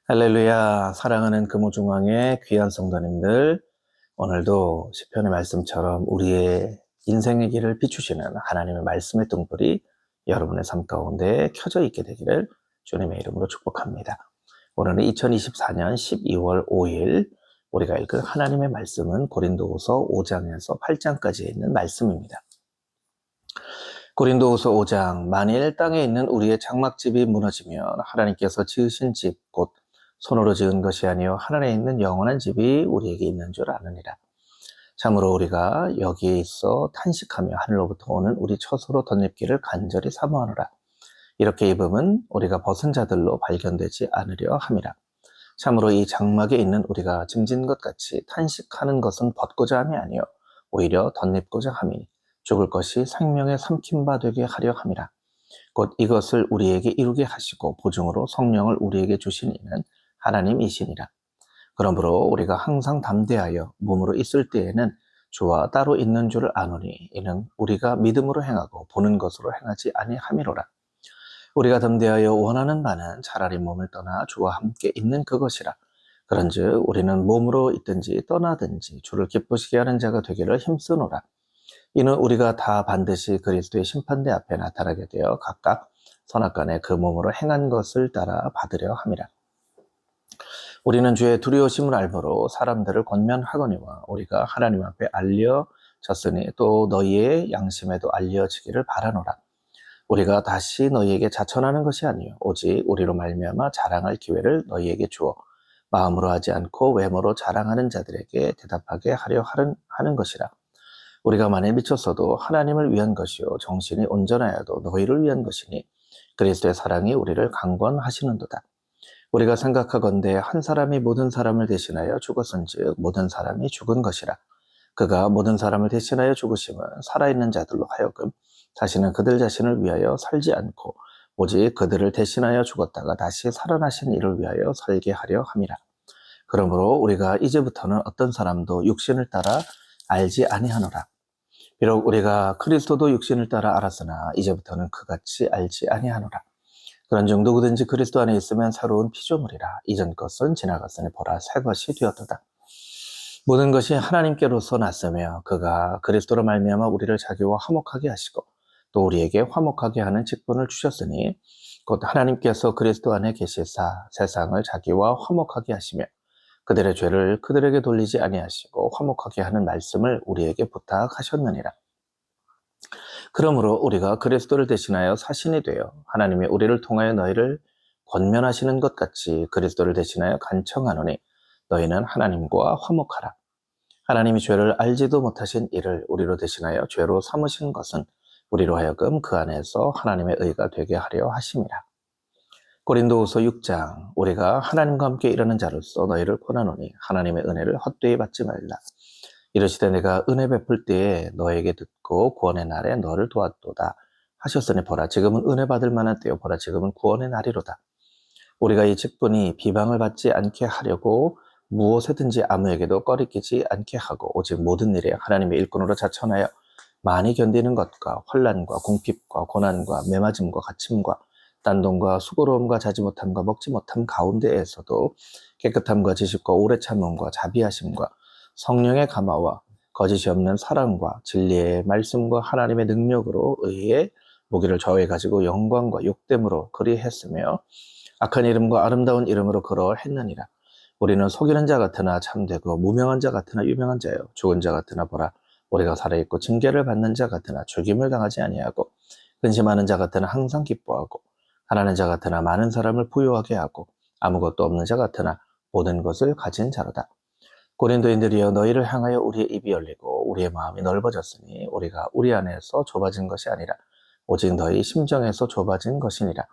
할렐루야, 사랑하는 금호중앙의 귀한 성도님들, 오늘도 시편의 말씀처럼 우리의 인생의 길을 비추시는 하나님의 말씀의 등불이 여러분의 삶 가운데 켜져 있게 되기를 주님의 이름으로 축복합니다. 오늘은 2024년 12월 5일 우리가 읽을 하나님의 말씀은 고린도후서 5장에서 8장까지 있는 말씀입니다. 고린도후서 5장, 만일 땅에 있는 우리의 장막집이 무너지면 하나님께서 지으신 집, 곧 손으로 지은 것이 아니요 하늘에 있는 영원한 집이 우리에게 있는 줄 아느니라. 참으로 우리가 여기에 있어 탄식하며 하늘로부터 오는 우리 처소로 덧입기를 간절히 사모하노라. 이렇게 입음은 우리가 벗은 자들로 발견되지 않으려 함이라. 참으로 이 장막에 있는 우리가 짐진 것 같이 탄식하는 것은 벗고자 함이 아니요 오히려 덧입고자 함이니 죽을 것이 생명에 삼킨 바 되게 하려 함이라. 곧 이것을 우리에게 이루게 하시고 보증으로 성령을 우리에게 주신 이는 하나님이시니라. 그러므로 우리가 항상 담대하여 몸으로 있을 때에는 주와 따로 있는 줄을 아노니 이는 우리가 믿음으로 행하고 보는 것으로 행하지 아니함이로라. 우리가 담대하여 원하는 바는 차라리 몸을 떠나 주와 함께 있는 그것이라. 그런즉 우리는 몸으로 있든지 떠나든지 주를 기쁘시게 하는 자가 되기를 힘쓰노라. 이는 우리가 다 반드시 그리스도의 심판대 앞에 나타나게 되어 각각 선악간에 그 몸으로 행한 것을 따라 받으려 함이라. 우리는 주의 두려우심을 알므로 사람들을 권면하거니와 우리가 하나님 앞에 알려졌으니 또 너희의 양심에도 알려지기를 바라노라. 우리가 다시 너희에게 자천하는 것이 아니요 오직 우리로 말미암아 자랑할 기회를 너희에게 주어 마음으로 하지 않고 외모로 자랑하는 자들에게 대답하게 하려 하는 것이라. 우리가 만일 미쳤어도 하나님을 위한 것이요 정신이 온전하여도 너희를 위한 것이니 그리스도의 사랑이 우리를 강권하시는도다. 우리가 생각하건대 한 사람이 모든 사람을 대신하여 죽었은즉 모든 사람이 죽은 것이라. 그가 모든 사람을 대신하여 죽으심은 살아있는 자들로 하여금 다시는 그들 자신을 위하여 살지 않고 오직 그들을 대신하여 죽었다가 다시 살아나신 이를 위하여 살게 하려 함이라. 그러므로 우리가 이제부터는 어떤 사람도 육신을 따라 알지 아니하노라. 비록 우리가 그리스도도 육신을 따라 알았으나 이제부터는 그같이 알지 아니하노라. 그런즉 누구든지 그리스도 안에 있으면 새로운 피조물이라. 이전 것은 지나갔으니 보라 새 것이 되었도다. 모든 것이 하나님께로서 났으며 그가 그리스도로 말미암아 우리를 자기와 화목하게 하시고 또 우리에게 화목하게 하는 직분을 주셨으니 곧 하나님께서 그리스도 안에 계시사 세상을 자기와 화목하게 하시며 그들의 죄를 그들에게 돌리지 아니하시고 화목하게 하는 말씀을 우리에게 부탁하셨느니라. 그러므로 우리가 그리스도를 대신하여 사신이 되어 하나님이 우리를 통하여 너희를 권면하시는 것 같이 그리스도를 대신하여 간청하노니 너희는 하나님과 화목하라. 하나님이 죄를 알지도 못하신 이를 우리로 대신하여 죄로 삼으신 것은 우리로 하여금 그 안에서 하나님의 의가 되게 하려 하심이라. 고린도후서 6장, 우리가 하나님과 함께 일하는 자로서 너희를 권하노니 하나님의 은혜를 헛되이 받지 말라. 이르시되 내가 은혜 베풀 때에 너에게 듣고 구원의 날에 너를 도왔도다 하셨으니 보라 지금은 은혜 받을 만한 때요 보라 지금은 구원의 날이로다. 우리가 이 직분이 비방을 받지 않게 하려고 무엇에든지 아무에게도 꺼리끼지 않게 하고 오직 모든 일에 하나님의 일꾼으로 자천하여 많이 견디는 것과 환난과 궁핍과 고난과 매맞음과 갇힘과 딴동과 수고로움과 자지 못함과 먹지 못함 가운데에서도 깨끗함과 지식과 오래 참음과 자비하심과 성령의 감화와 거짓이 없는 사랑과 진리의 말씀과 하나님의 능력으로 의의 무기를 저해 가지고 영광과 욕됨으로 그리했으며 악한 이름과 아름다운 이름으로 그러했느니라. 우리는 속이는 자 같으나 참되고 무명한 자 같으나 유명한 자요 죽은 자 같으나 보라 우리가 살아있고 징계를 받는 자 같으나 죽임을 당하지 아니하고 근심하는 자 같으나 항상 기뻐하고 가난한 자 같으나 많은 사람을 부유하게 하고 아무것도 없는 자 같으나 모든 것을 가진 자로다. 고린도인들이여 너희를 향하여 우리의 입이 열리고 우리의 마음이 넓어졌으니 우리가 우리 안에서 좁아진 것이 아니라 오직 너희 심정에서 좁아진 것이니라.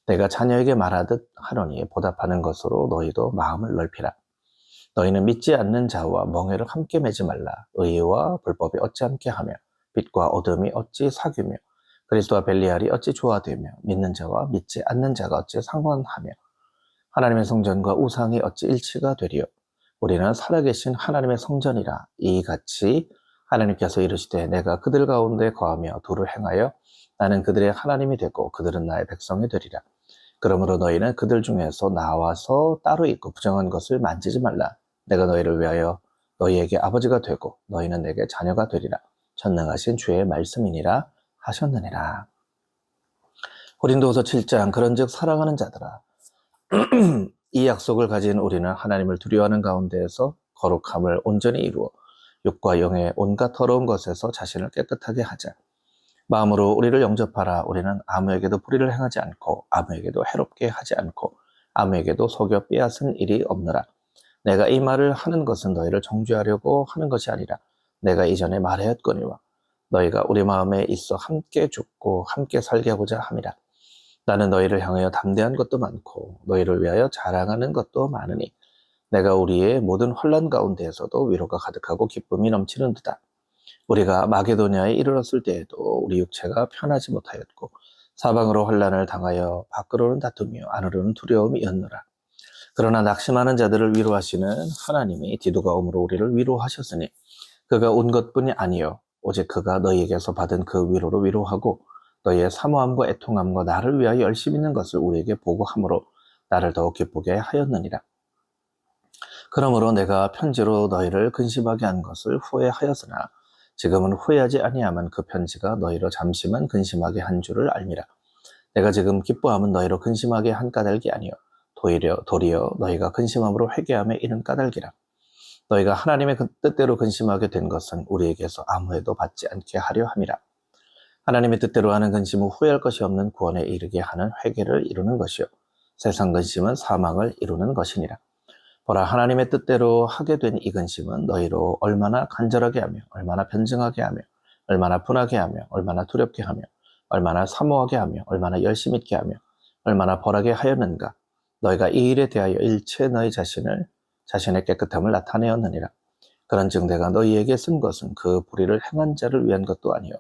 내가 자녀에게 말하듯 하노니 보답하는 것으로 너희도 마음을 넓히라. 너희는 믿지 않는 자와 멍에를 함께 매지 말라. 의와 불법이 어찌 함께 하며 빛과 어둠이 어찌 사귀며 그리스도와 벨리알이 어찌 조화되며 믿는 자와 믿지 않는 자가 어찌 상관하며 하나님의 성전과 우상이 어찌 일치가 되리요. 우리는 살아계신 하나님의 성전이라. 이같이 하나님께서 이르시되 내가 그들 가운데 거하며 도를 행하여 나는 그들의 하나님이 되고 그들은 나의 백성이 되리라. 그러므로 너희는 그들 중에서 나와서 따로 있고 부정한 것을 만지지 말라. 내가 너희를 위하여 너희에게 아버지가 되고 너희는 내게 자녀가 되리라. 전능하신 주의 말씀이니라 하셨느니라. 고린도후서 7장 그런즉 사랑하는 자들아 이 약속을 가진 우리는 하나님을 두려워하는 가운데에서 거룩함을 온전히 이루어 육과 영의 온갖 더러운 것에서 자신을 깨끗하게 하자. 마음으로 우리를 영접하라. 우리는 아무에게도 불의를 행하지 않고 아무에게도 해롭게 하지 않고 아무에게도 속여 빼앗은 일이 없느라. 내가 이 말을 하는 것은 너희를 정죄하려고 하는 것이 아니라 내가 이전에 말하였거니와 너희가 우리 마음에 있어 함께 죽고 함께 살게 하고자 함이라. 나는 너희를 향하여 담대한 것도 많고 너희를 위하여 자랑하는 것도 많으니 내가 우리의 모든 환난 가운데에서도 위로가 가득하고 기쁨이 넘치는 듯다. 우리가 마게도냐에 이르렀을 때에도 우리 육체가 편하지 못하였고 사방으로 환난을 당하여 밖으로는 다툼이요 안으로는 두려움이었노라. 그러나 낙심하는 자들을 위로하시는 하나님이 디도가 오므로 우리를 위로하셨으니 그가 온 것뿐이 아니요 오직 그가 너희에게서 받은 그 위로로 위로하고 너희의 사모함과 애통함과 나를 위하여 열심 있는 것을 우리에게 보고함으로 나를 더욱 기쁘게 하였느니라. 그러므로 내가 편지로 너희를 근심하게 한 것을 후회하였으나 지금은 후회하지 아니하면 그 편지가 너희로 잠시만 근심하게 한 줄을 알미라. 내가 지금 기뻐함은 너희로 근심하게 한 까닭이 아니요 도리어 너희가 근심함으로 회개함에 이른 까닭이라. 너희가 하나님의 뜻대로 근심하게 된 것은 우리에게서 아무 해도 받지 않게 하려 함이라. 하나님의 뜻대로 하는 근심은 후회할 것이 없는 구원에 이르게 하는 회개를 이루는 것이요 세상 근심은 사망을 이루는 것이니라. 보라, 하나님의 뜻대로 하게 된 이 근심은 너희로 얼마나 간절하게 하며 얼마나 변증하게 하며 얼마나 분하게 하며 얼마나 두렵게 하며 얼마나 사모하게 하며 얼마나 열심 있게 하며 얼마나 벌하게 하였는가. 너희가 이 일에 대하여 일체 너희 자신의 깨끗함을 나타내었느니라. 그런즉 내가 너희에게 쓴 것은 그 불의를 행한 자를 위한 것도 아니요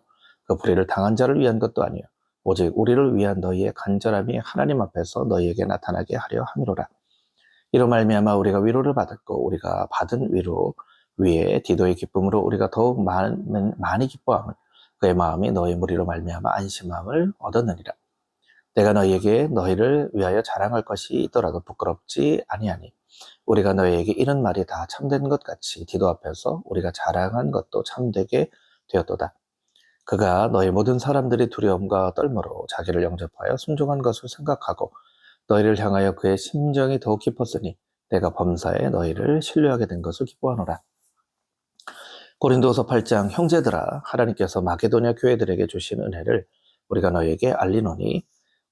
그 불의를 당한 자를 위한 것도 아니요 오직 우리를 위한 너희의 간절함이 하나님 앞에서 너희에게 나타나게 하려 함이로라. 이로 말미암아 우리가 위로를 받았고 우리가 받은 위로 위에 디도의 기쁨으로 우리가 더욱 많이 기뻐함을 그의 마음이 너희 무리로 말미암아 안심함을 얻었느니라. 내가 너희에게 너희를 위하여 자랑할 것이 있더라도 부끄럽지 아니하니 우리가 너희에게 이런 말이 다 참된 것 같이 디도 앞에서 우리가 자랑한 것도 참되게 되었도다. 그가 너희 모든 사람들이 두려움과 떨므로 자기를 영접하여 순종한 것을 생각하고 너희를 향하여 그의 심정이 더욱 깊었으니 내가 범사에 너희를 신뢰하게 된 것을 기뻐하노라. 고린도서 8장 형제들아 하나님께서 마게도냐 교회들에게 주신 은혜를 우리가 너희에게 알리노니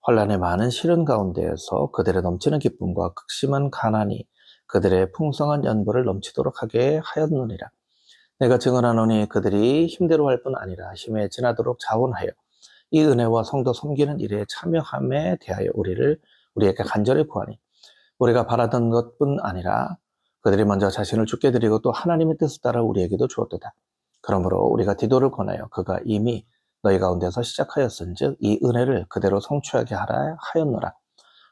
환난의 많은 시련 가운데에서 그들의 넘치는 기쁨과 극심한 가난이 그들의 풍성한 연보를 넘치도록 하게 하였느니라. 내가 증언하노니 그들이 힘대로 할 뿐 아니라 힘에 지나도록 자원하여 이 은혜와 성도 섬기는 일에 참여함에 대하여 우리에게 간절히 구하니 우리가 바라던 것뿐 아니라 그들이 먼저 자신을 죽게 드리고 또 하나님의 뜻을 따라 우리에게도 주었도다. 그러므로 우리가 디도를 권하여 그가 이미 너희 가운데서 시작하였은즉 이 은혜를 그대로 성취하게 하라 하였노라.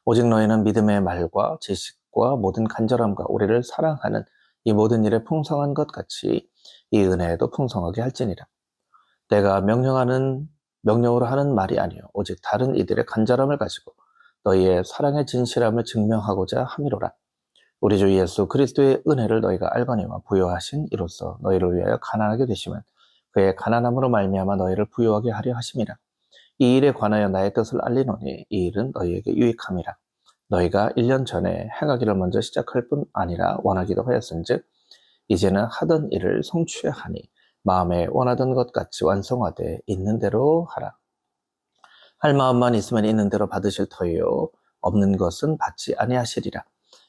오직 너희는 믿음의 말과 지식과 모든 간절함과 우리를 사랑하는 이 모든 일에 풍성한 것 같이 이 은혜에도 풍성하게 할지니라. 내가 명령으로 하는 말이 아니요 오직 다른 이들의 간절함을 가지고 너희의 사랑의 진실함을 증명하고자 함이로라. 우리 주 예수 그리스도의 은혜를 너희가 알거니와 부요하신 이로써 너희를 위하여 가난하게 되시면 그의 가난함으로 말미암아 너희를 부요하게 하려 하심이라. 이 일에 관하여 나의 뜻을 알리노니 이 일은 너희에게 유익함이라. 너희가 1년 전에 행하기를 먼저 시작할 뿐 아니라 원하기도 하였은즉 이제는 하던 일을 성취하니 마음에 원하던 것 같이 완성하되 있는 대로 하라. 할 마음만 있으면 있는 대로 받으실 터이요 없는 것은 받지 아니하시리라.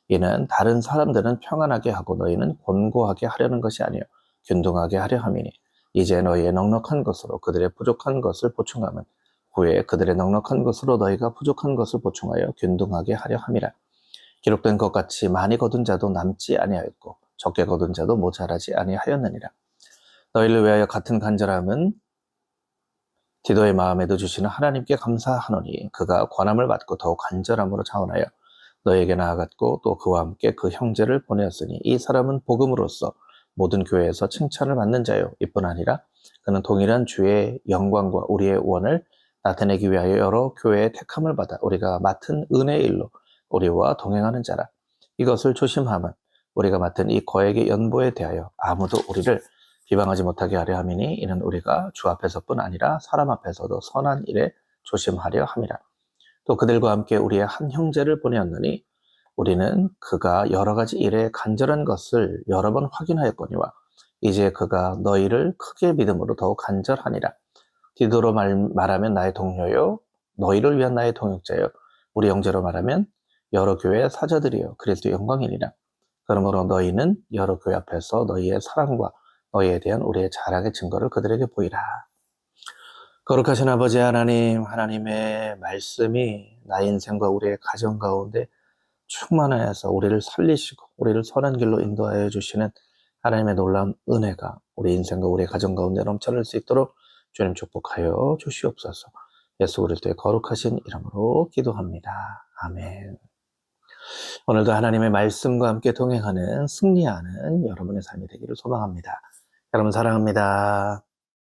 이는 다른 사람들은 평안하게 하고 너희는 곤고하게 하려는 것이 아니요 균등하게 하려 함이니 이제 너희의 넉넉한 것으로 그들의 부족한 것을 보충하면 후에 그들의 넉넉한 것으로 너희가 부족한 것을 보충하여 균등하게 하려 함이라. 기록된 것 같이 많이 거둔 자도 남지 아니하였고 적게 거둔 자도 모자라지 아니하였느니라. 너희를 위하여 같은 간절함은 디도의 마음에도 주시는 하나님께 감사하노니 그가 권함을 받고 더욱 간절함으로 자원하여 너에게 나아갔고 또 그와 함께 그 형제를 보내었으니 이 사람은 복음으로써 모든 교회에서 칭찬을 받는 자요 이뿐 아니라 그는 동일한 주의 영광과 우리의 원을 나타내기 위하여 여러 교회의 택함을 받아 우리가 맡은 은혜의 일로 우리와 동행하는 자라. 이것을 조심함은 우리가 맡은 이 거액의 연보에 대하여 아무도 우리를 비방하지 못하게 하려 함이니 이는 우리가 주 앞에서뿐 아니라 사람 앞에서도 선한 일에 조심하려 함이라. 또 그들과 함께 우리의 한 형제를 보내었느니 우리는 그가 여러 가지 일에 간절한 것을 여러 번 확인하였거니와 이제 그가 너희를 크게 믿음으로 더욱 간절하니라. 디도로 말하면 나의 동료요 너희를 위한 나의 동역자요 우리 형제로 말하면 여러 교회의 사자들이요 그리스도의 영광이니라. 그러므로 너희는 여러 교회 앞에서 너희의 사랑과 너희에 대한 우리의 자랑의 증거를 그들에게 보이라. 거룩하신 아버지 하나님, 하나님의 말씀이 나의 인생과 우리의 가정 가운데 충만하여서 우리를 살리시고 우리를 선한 길로 인도하여 주시는 하나님의 놀라운 은혜가 우리 인생과 우리의 가정 가운데 넘쳐날 수 있도록 주님 축복하여 주시옵소서. 예수 그리스도의 거룩하신 이름으로 기도합니다. 아멘. 오늘도 하나님의 말씀과 함께 동행하는 승리하는 여러분의 삶이 되기를 소망합니다. 여러분 사랑합니다.